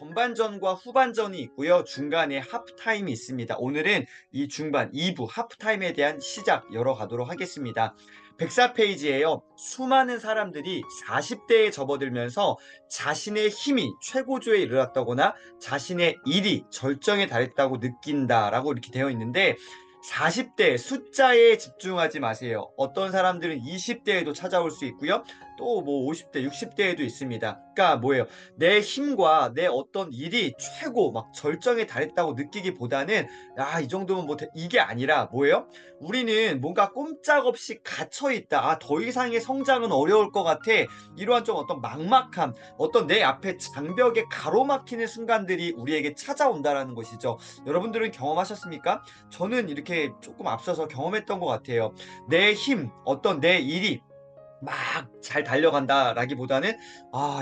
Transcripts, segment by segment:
전반전과 후반전이 있고요. 중간에 하프타임이 있습니다. 오늘은 이 중반 2부 하프타임에 대한 시작 열어가도록 하겠습니다. 104페이지에요. 수많은 사람들이 40대에 접어들면서 자신의 힘이 최고조에 이르렀다거나 자신의 일이 절정에 달했다고 느낀다라고 이렇게 되어 있는데 40대 숫자에 집중하지 마세요. 어떤 사람들은 20대에도 찾아올 수 있고요. 또 뭐 50대, 60대에도 있습니다. 그러니까 뭐예요? 내 힘과 내 어떤 일이 최고 막 절정에 달했다고 느끼기보다는 이 정도면 뭐 이게 아니라 뭐예요? 우리는 뭔가 꼼짝없이 갇혀 있다. 더 이상의 성장은 어려울 것 같아. 이러한 좀 어떤 막막함, 어떤 내 앞에 장벽에 가로막히는 순간들이 우리에게 찾아온다라는 것이죠. 여러분들은 경험하셨습니까? 저는 이렇게 조금 앞서서 경험했던 것 같아요. 내 힘, 어떤 내 일이 막 잘 달려간다라기보다는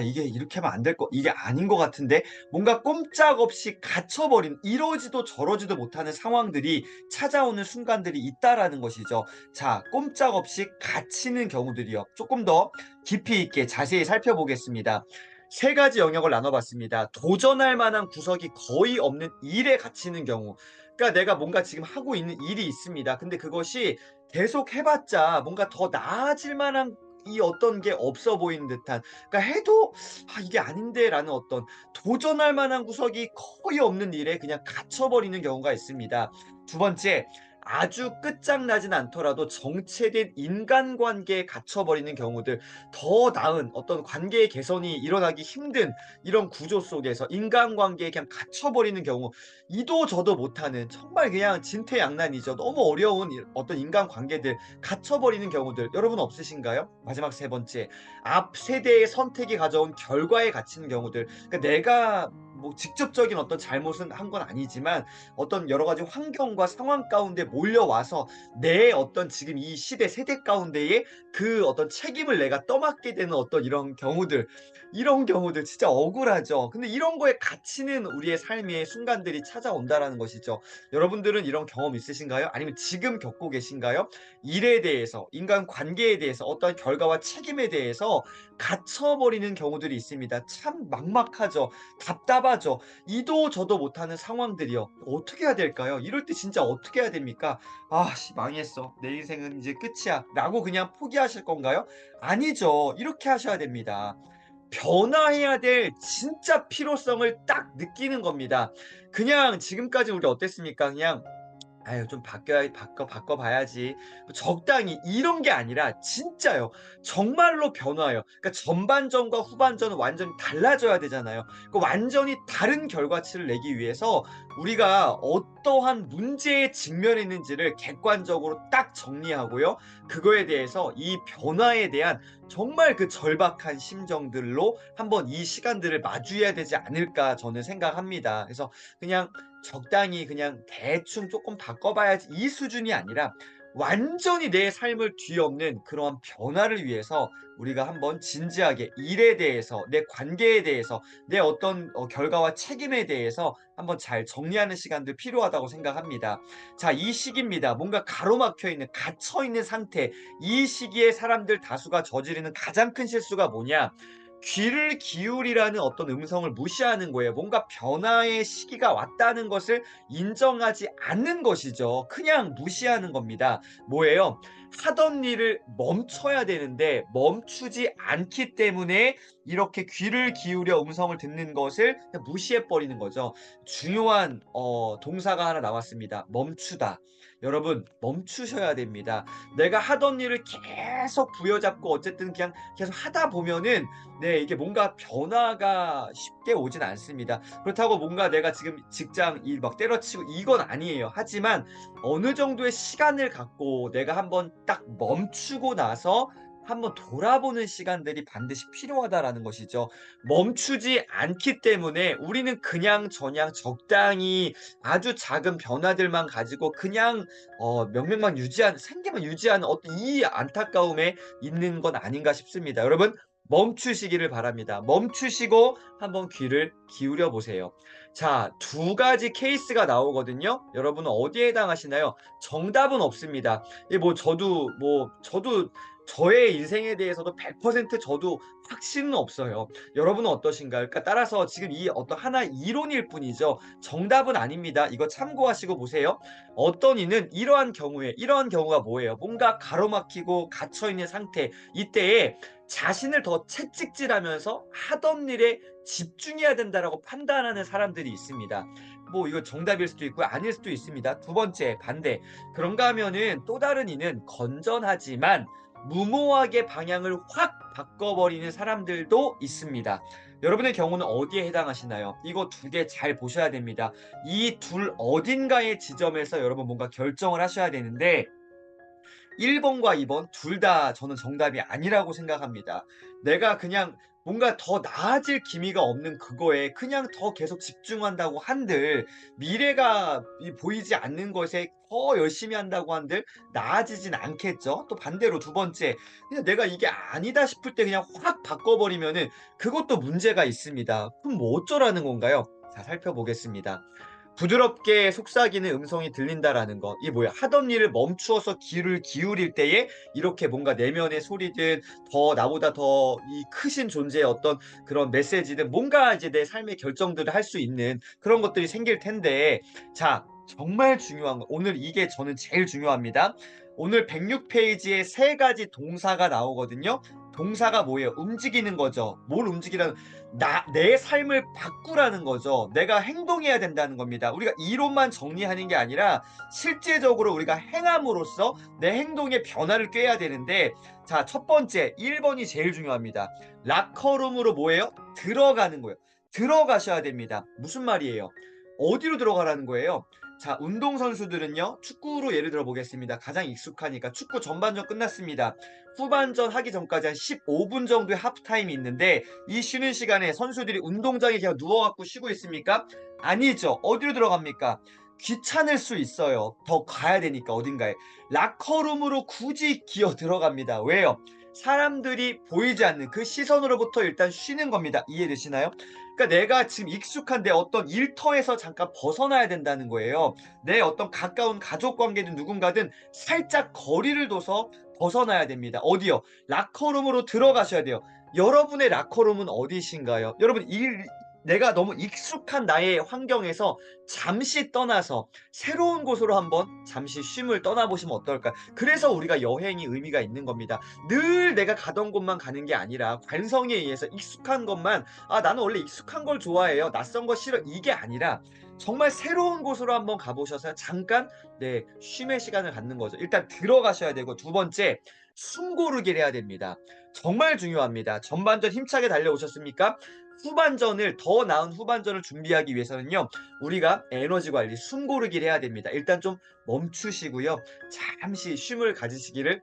이게 이렇게 하면 안 될 거 이게 아닌 것 같은데 뭔가 꼼짝없이 갇혀버린 이러지도 저러지도 못하는 상황들이 찾아오는 순간들이 있다라는 것이죠. 자, 꼼짝없이 갇히는 경우들이요. 조금 더 깊이 있게 자세히 살펴보겠습니다. 세 가지 영역을 나눠봤습니다. 도전할 만한 구석이 거의 없는 일에 갇히는 경우. 그러니까 내가 뭔가 지금 하고 있는 일이 있습니다. 근데 그것이 계속 해봤자 뭔가 더 나아질 만한 이 어떤 게 없어 보이는 듯한 그러니까 해도 이게 아닌데라는 어떤 도전할 만한 구석이 거의 없는 일에 그냥 갇혀버리는 경우가 있습니다. 두 번째, 아주 끝장나진 않더라도 정체된 인간관계에 갇혀버리는 경우들, 더 나은 어떤 관계의 개선이 일어나기 힘든 이런 구조 속에서 인간관계에 그냥 갇혀버리는 경우, 이도 저도 못하는 정말 그냥 진퇴양난이죠. 너무 어려운 어떤 인간관계들 갇혀버리는 경우들 여러분 없으신가요? 마지막 세 번째, 앞 세대의 선택이 가져온 결과에 갇히는 경우들. 그러니까 내가 뭐 직접적인 어떤 잘못은 한 건 아니지만 어떤 여러 가지 환경과 상황 가운데 몰려와서 내 어떤 지금 이 시대 세대 가운데에 그 어떤 책임을 내가 떠맡게 되는 어떤 이런 경우들 진짜 억울하죠. 근데 이런 거에 갇히는 우리의 삶의 순간들이 찾아온다라는 것이죠. 여러분들은 이런 경험 있으신가요? 아니면 지금 겪고 계신가요? 일에 대해서, 인간 관계에 대해서, 어떤 결과와 책임에 대해서 갇혀버리는 경우들이 있습니다. 참 막막하죠. 답답하죠. 이도 저도 못하는 상황들이요. 어떻게 해야 될까요? 이럴 때 진짜 어떻게 해야 됩니까? 망했어. 내 인생은 이제 끝이야. 라고 그냥 포기하실 건가요? 아니죠. 이렇게 하셔야 됩니다. 변화해야 될 진짜 필요성을 딱 느끼는 겁니다. 그냥 지금까지 우리 어땠습니까? 그냥 아유 좀 바꿔 봐야지. 뭐 적당히 이런 게 아니라 진짜요. 정말로 변화요. 그러니까 전반전과 후반전은 완전히 달라져야 되잖아요. 그 완전히 다른 결과치를 내기 위해서 우리가 어떠한 문제에 직면했는지를 객관적으로 딱 정리하고요. 그거에 대해서 이 변화에 대한 정말 그 절박한 심정들로 한번 이 시간들을 마주해야 되지 않을까 저는 생각합니다. 그래서 그냥 적당히 그냥 대충 조금 바꿔봐야지 이 수준이 아니라 완전히 내 삶을 뒤엎는 그러한 변화를 위해서 우리가 한번 진지하게 일에 대해서 내 관계에 대해서 내 어떤 결과와 책임에 대해서 한번 잘 정리하는 시간들 필요하다고 생각합니다. 자, 이 시기입니다. 뭔가 가로막혀 있는 갇혀 있는 상태. 이 시기에 사람들 다수가 저지르는 가장 큰 실수가 뭐냐? 귀를 기울이라는 어떤 음성을 무시하는 거예요. 뭔가 변화의 시기가 왔다는 것을 인정하지 않는 것이죠. 그냥 무시하는 겁니다. 뭐예요? 하던 일을 멈춰야 되는데 멈추지 않기 때문에 이렇게 귀를 기울여 음성을 듣는 것을 그냥 무시해 버리는 거죠. 중요한 동사가 하나 나왔습니다. 멈추다. 여러분 멈추셔야 됩니다. 내가 하던 일을 계속 부여잡고 어쨌든 그냥 계속 하다 보면은 이게 뭔가 변화가 쉽게 오진 않습니다. 그렇다고 뭔가 내가 지금 직장 일 막 때려치고 이건 아니에요. 하지만 어느 정도의 시간을 갖고 내가 한번 딱 멈추고 나서 한번 돌아보는 시간들이 반드시 필요하다라는 것이죠. 멈추지 않기 때문에 우리는 그냥저냥 적당히 아주 작은 변화들만 가지고 그냥 명맥만 유지하는 생계만 유지하는 어떤 이 안타까움에 있는 건 아닌가 싶습니다. 여러분 멈추시기를 바랍니다. 멈추시고 한번 귀를 기울여 보세요. 자, 두 가지 케이스가 나오거든요. 여러분은 어디에 해당하시나요? 정답은 없습니다. 뭐 저도 저의 인생에 대해서도 100% 저도 확신은 없어요. 여러분은 어떠신가요? 그러니까 따라서 지금 이 어떤 하나의 이론일 뿐이죠. 정답은 아닙니다. 이거 참고하시고 보세요. 어떤 이는 이러한 경우가 뭐예요? 뭔가 가로막히고 갇혀 있는 상태. 이때에 자신을 더 채찍질하면서 하던 일에 집중해야 된다라고 판단하는 사람들이 있습니다. 뭐 이거 정답일 수도 있고요. 아닐 수도 있습니다. 두 번째 반대. 그런가 하면은 또 다른 이는 건전하지만 무모하게 방향을 확 바꿔버리는 사람들도 있습니다. 여러분의 경우는 어디에 해당하시나요? 이거 두 개 잘 보셔야 됩니다. 이 둘 어딘가의 지점에서 여러분 뭔가 결정을 하셔야 되는데 1번과 2번 둘 다 저는 정답이 아니라고 생각합니다. 내가 그냥 뭔가 더 나아질 기미가 없는 그거에 그냥 더 계속 집중한다고 한들 미래가 보이지 않는 것에 더 열심히 한다고 한들 나아지진 않겠죠. 또 반대로 두 번째, 그냥 내가 이게 아니다 싶을 때 그냥 확 바꿔버리면은 그것도 문제가 있습니다. 그럼 뭐 어쩌라는 건가요? 자, 살펴보겠습니다. 부드럽게 속삭이는 음성이 들린다라는 거. 이게 뭐야? 하던 일을 멈추어서 귀를 기울일 때에 이렇게 뭔가 내면의 소리든 더 나보다 더 이 크신 존재의 어떤 그런 메시지든 뭔가 이제 내 삶의 결정들을 할 수 있는 그런 것들이 생길 텐데 자, 정말 중요한 거. 오늘 이게 저는 제일 중요합니다. 오늘 106페이지에 세 가지 동사가 나오거든요. 동사가 뭐예요? 움직이는 거죠. 뭘 움직이라는 내 삶을 바꾸라는 거죠. 내가 행동해야 된다는 겁니다. 우리가 이론만 정리하는 게 아니라 실제적으로 우리가 행함으로써 내 행동의 변화를 꾀해야 되는데 자, 첫 번째 1번이 제일 중요합니다. 라커룸으로 뭐예요? 들어가는 거예요. 들어가셔야 됩니다. 무슨 말이에요? 어디로 들어가라는 거예요? 자, 운동선수들은요, 축구로 예를 들어 보겠습니다. 가장 익숙하니까 축구 전반전 끝났습니다. 후반전 하기 전까지 한 15분 정도의 하프타임이 있는데 이 쉬는 시간에 선수들이 운동장에 그냥 누워갖고 쉬고 있습니까? 아니죠. 어디로 들어갑니까? 귀찮을 수 있어요. 더 가야 되니까 어딘가에. 라커룸으로 굳이 기어 들어갑니다. 왜요? 사람들이 보이지 않는 그 시선으로부터 일단 쉬는 겁니다. 이해되시나요? 그러니까 내가 지금 익숙한 내 어떤 일터에서 잠깐 벗어나야 된다는 거예요. 내 어떤 가까운 가족 관계든 누군가든 살짝 거리를 둬서 벗어나야 됩니다. 어디요? 라커룸으로 들어가셔야 돼요. 여러분의 라커룸은 어디신가요? 여러분 내가 너무 익숙한 나의 환경에서 잠시 떠나서 새로운 곳으로 한번 잠시 쉼을 떠나보시면 어떨까? 그래서 우리가 여행이 의미가 있는 겁니다. 늘 내가 가던 곳만 가는 게 아니라 관성에 의해서 익숙한 것만 나는 원래 익숙한 걸 좋아해요. 낯선 거 싫어. 이게 아니라 정말 새로운 곳으로 한번 가보셔서 잠깐 쉼의 시간을 갖는 거죠. 일단 들어가셔야 되고 두 번째 숨 고르기를 해야 됩니다. 정말 중요합니다. 전반전 힘차게 달려오셨습니까? 후반전을 더 나은 후반전을 준비하기 위해서는요. 우리가 에너지 관리, 숨 고르기를 해야 됩니다. 일단 좀 멈추시고요. 잠시 쉼을 가지시기를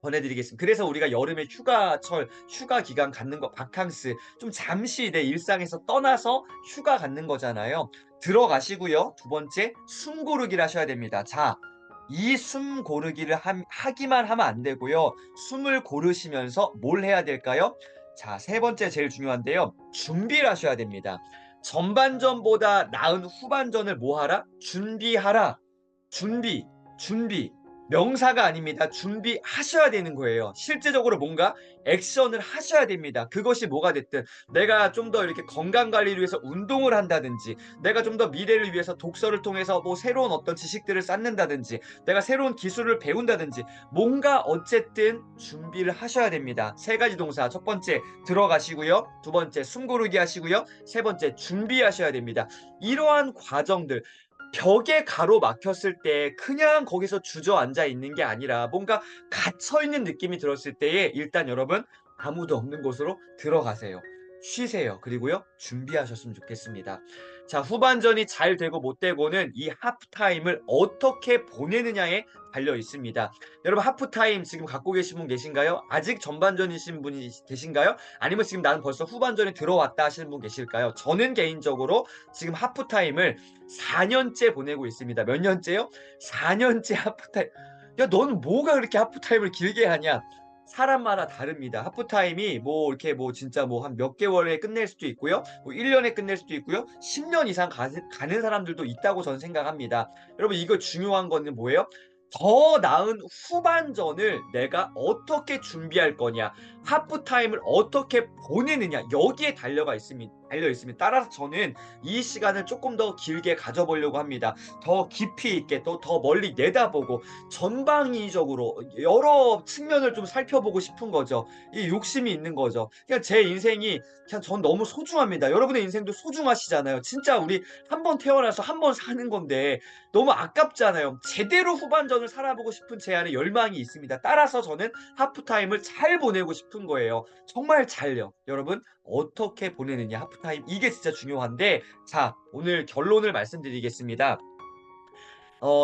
권해드리겠습니다. 그래서 우리가 여름에 휴가철, 휴가 기간 갖는 거, 바캉스, 좀 잠시 내 일상에서 떠나서 휴가 갖는 거잖아요. 들어가시고요. 두 번째, 숨 고르기를 하셔야 됩니다. 자, 이 숨 고르기를 하기만 하면 안 되고요. 숨을 고르시면서 뭘 해야 될까요? 자, 세 번째 제일 중요한데요. 준비를 하셔야 됩니다. 전반전보다 나은 후반전을 뭐 하라? 준비하라. 준비, 준비. 명사가 아닙니다. 준비하셔야 되는 거예요. 실제적으로 뭔가 액션을 하셔야 됩니다. 그것이 뭐가 됐든 내가 좀 더 이렇게 건강 관리를 위해서 운동을 한다든지 내가 좀 더 미래를 위해서 독서를 통해서 뭐 새로운 어떤 지식들을 쌓는다든지 내가 새로운 기술을 배운다든지 뭔가 어쨌든 준비를 하셔야 됩니다. 세 가지 동사. 첫 번째 들어가시고요. 두 번째 숨 고르기 하시고요. 세 번째 준비하셔야 됩니다. 이러한 과정들 벽에 가로막혔을 때 그냥 거기서 주저앉아 있는 게 아니라 뭔가 갇혀 있는 느낌이 들었을 때에 일단 여러분 아무도 없는 곳으로 들어가세요. 쉬세요. 그리고요, 준비하셨으면 좋겠습니다. 자, 후반전이 잘 되고 못 되고는 이 하프타임을 어떻게 보내느냐에 달려 있습니다. 여러분, 하프타임 지금 갖고 계신 분 계신가요? 아직 전반전이신 분이 계신가요? 아니면 지금 나는 벌써 후반전에 들어왔다 하시는 분 계실까요? 저는 개인적으로 지금 하프타임을 4년째 보내고 있습니다. 몇 년째요? 4년째 하프타임. 야, 너는 뭐가 그렇게 하프타임을 길게 하냐? 사람마다 다릅니다. 하프타임이 뭐 이렇게 뭐 진짜 뭐 한 몇 개월에 끝낼 수도 있고요. 뭐 1년에 끝낼 수도 있고요. 10년 이상 가는 사람들도 있다고 저는 생각합니다. 여러분, 이거 중요한 거는 뭐예요? 더 나은 후반전을 내가 어떻게 준비할 거냐, 하프타임을 어떻게 보내느냐, 여기에 달려 있습니다. 따라서 저는 이 시간을 조금 더 길게 가져보려고 합니다. 더 깊이 있게 또 더 멀리 내다보고 전방위적으로 여러 측면을 좀 살펴보고 싶은 거죠. 이 욕심이 있는 거죠. 그냥 제 인생이 그냥 전 너무 소중합니다. 여러분의 인생도 소중하시잖아요. 진짜 우리 한 번 태어나서 한 번 사는 건데 너무 아깝잖아요. 제대로 후반전을 살아보고 싶은 제 안에 열망이 있습니다. 따라서 저는 하프타임을 잘 보내고 싶은 거예요. 정말 잘요. 여러분 어떻게 보내느냐, 하프타임 이게 진짜 중요한데, 자 오늘 결론을 말씀드리겠습니다.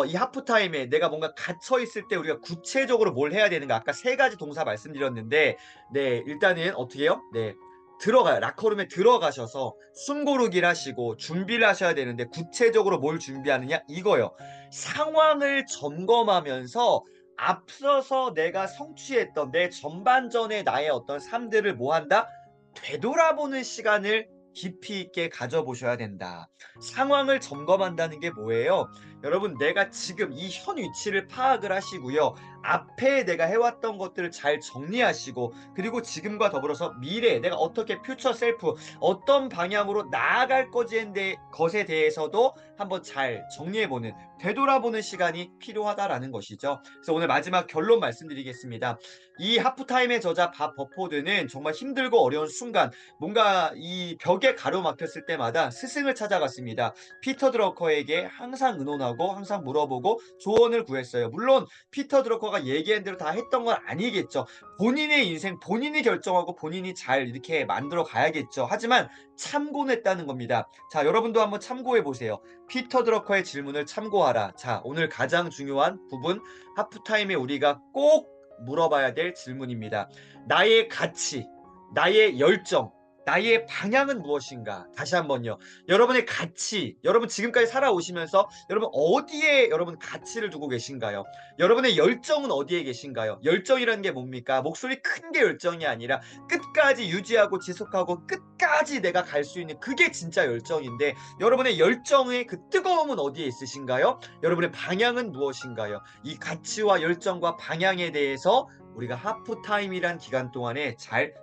이 하프타임에 내가 뭔가 갇혀 있을 때 우리가 구체적으로 뭘 해야 되는가, 아까 세 가지 동사 말씀드렸는데, 네 일단은 어떻게 해요? 네 들어가요. 라커룸에 들어가셔서 숨고르기를 하시고 준비를 하셔야 되는데, 구체적으로 뭘 준비하느냐 이거요. 상황을 점검하면서 앞서서 내가 성취했던 내 전반전의 나의 어떤 삶들을 뭐 한다? 되돌아보는 시간을 깊이 있게 가져보셔야 된다. 상황을 점검한다는 게 뭐예요? 여러분 내가 지금 이 현 위치를 파악을 하시고요. 앞에 내가 해왔던 것들을 잘 정리하시고, 그리고 지금과 더불어서 미래 내가 어떻게 퓨처 셀프 어떤 방향으로 나아갈 것에 대해서도 한번 잘 정리해보는, 되돌아보는 시간이 필요하다라는 것이죠. 그래서 오늘 마지막 결론 말씀드리겠습니다. 이 하프타임의 저자 밥 버포드는 정말 힘들고 어려운 순간, 뭔가 이 벽에 가로막혔을 때마다 스승을 찾아갔습니다. 피터 드러커에게 항상 의논하고 항상 물어보고 조언을 구했어요. 물론 피터 드러커가 얘기한 대로 다 했던 건 아니겠죠. 본인의 인생 본인이 결정하고 본인이 잘 이렇게 만들어 가야겠죠. 하지만 참고는 했다는 겁니다. 자 여러분도 한번 참고해 보세요. 피터 드러커의 질문을 참고하라. 자 오늘 가장 중요한 부분, 하프타임에 우리가 꼭 물어봐야 될 질문입니다. 나의 가치, 나의 열정, 나의 방향은 무엇인가? 다시 한번요. 여러분의 가치, 여러분 지금까지 살아오시면서 여러분 어디에 여러분 가치를 두고 계신가요? 여러분의 열정은 어디에 계신가요? 열정이라는 게 뭡니까? 목소리 큰 게 열정이 아니라 끝까지 유지하고 지속하고 끝까지 내가 갈 수 있는, 그게 진짜 열정인데, 여러분의 열정의 그 뜨거움은 어디에 있으신가요? 여러분의 방향은 무엇인가요? 이 가치와 열정과 방향에 대해서 우리가 하프타임이란 기간 동안에 잘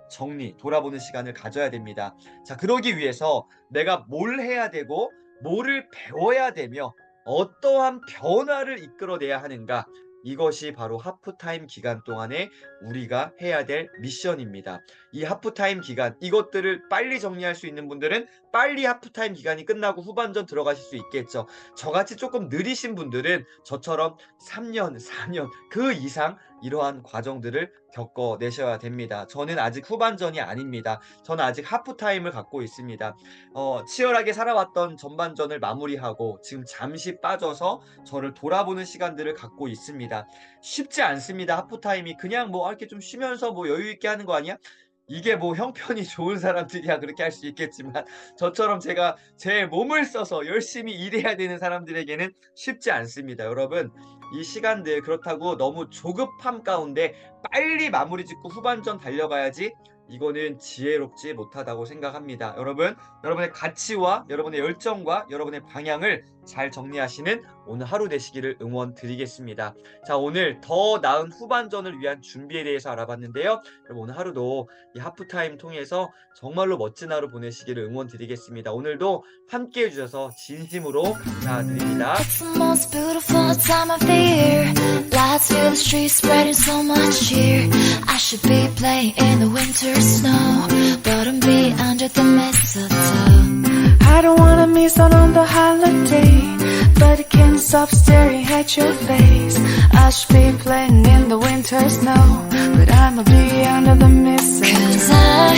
돌아보는 시간을 가져야 됩니다. 자, 그러기 위해서 내가 뭘 해야 되고 뭐를 배워야 되며 어떠한 변화를 이끌어내야 하는가, 이것이 바로 하프타임 기간 동안에 우리가 해야 될 미션입니다. 이 하프타임 기간, 이것들을 빨리 정리할 수 있는 분들은 빨리 하프타임 기간이 끝나고 후반전 들어가실 수 있겠죠. 저같이 조금 느리신 분들은 저처럼 3년, 4년 그 이상 이러한 과정들을 겪어내셔야 됩니다. 저는 아직 후반전이 아닙니다. 저는 아직 하프타임을 갖고 있습니다. 치열하게 살아왔던 전반전을 마무리하고 지금 잠시 빠져서 저를 돌아보는 시간들을 갖고 있습니다. 쉽지 않습니다. 하프타임이 그냥 뭐 이렇게 좀 쉬면서 뭐 여유 있게 하는 거 아니야? 이게 뭐 형편이 좋은 사람들이야 그렇게 할 수 있겠지만, 저처럼 제가 제 몸을 써서 열심히 일해야 되는 사람들에게는 쉽지 않습니다. 여러분 이 시간들, 그렇다고 너무 조급함 가운데 빨리 마무리 짓고 후반전 달려가야지, 이거는 지혜롭지 못하다고 생각합니다. 여러분, 여러분의 가치와 여러분의 열정과 여러분의 방향을 잘 정리하시는 오늘 하루 되시기를 응원드리겠습니다. 자, 오늘 더 나은 후반전을 위한 준비에 대해서 알아봤는데요. 여러분 오늘 하루도 이 하프타임 통해서 정말로 멋진 하루 보내시기를 응원드리겠습니다. 오늘도 함께 해주셔서 진심으로 감사드립니다. It's the most beautiful time of the year. Lights fill the streets, spreading so much cheer. I should be playing in the winter snow, but I'm be under the mistletoe. I don't wanna miss out on the holiday, but I can't stop staring at your face. I should be playing in the winter snow, but I'ma be under the mistletoe. 'Cause I